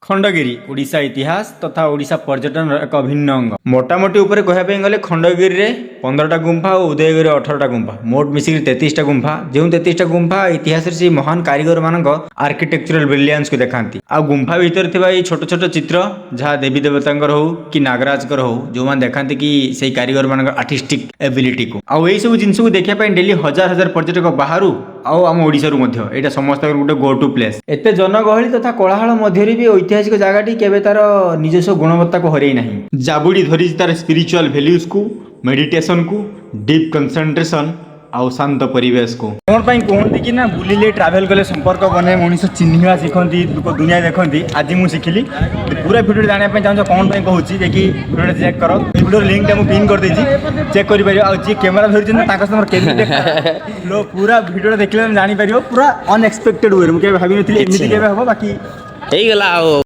खंडगिरी ओडिशा इतिहास तथा ओडिशा पर्यटन एक अभिन्न अंग मोटामोटी उपर कहवाई गले खंडगिरी रे 15टा गुंफा और उदयगिरी 18टा गुंफा मोट मिसिक 33टा गुंफा जो 33टा गुंफा इतिहास से महान कारीगर मान आर्किटेक्चरल ब्रिलियंस को देखाती आ गुंफा भीतर थिबा ये छोट छोट चित्र जहाँ देवी देवता हो कि नागराजकर हो जो मैंने देखाती कि से कारीगर मान आर्टिस्टिक एबिलिटी को आउ यही सब जिन को देखा डेली हजार हजार पर्यटक बाहर आउ आम ओडिशा यहाँ समस्त गोटे गो टू प्लेस एत जनगहली तथा कोलाहल मध्य भी ऐतिहासिक जगह केवे तार निजस्व गुणवत्ता को हरई नहीं जाबुड़ी धरी तार स्पिरिचुअल वैल्यूज को मेडिटेशन को डीप कंसंट्रेशन आउ शांत परिवेश को कौन पाई कहते कि ना बुलिले ट्रावेल कले संपर्क बने मनीष चिन्हवा शिखती दुनिया देखती आज मुझे शिखिली पूरा भिडियो जानापी चाहूँ कौन पाई कहूँ देखिए भिडियो चेक कर भिडियो लिंक मुझे पिन कर चेक कर जी कैमेरा धरी पूरा भिडियो देखले जापर पूरा अनएक्सपेक्टेड वे मुझे भाभी नी एमती हम बाकी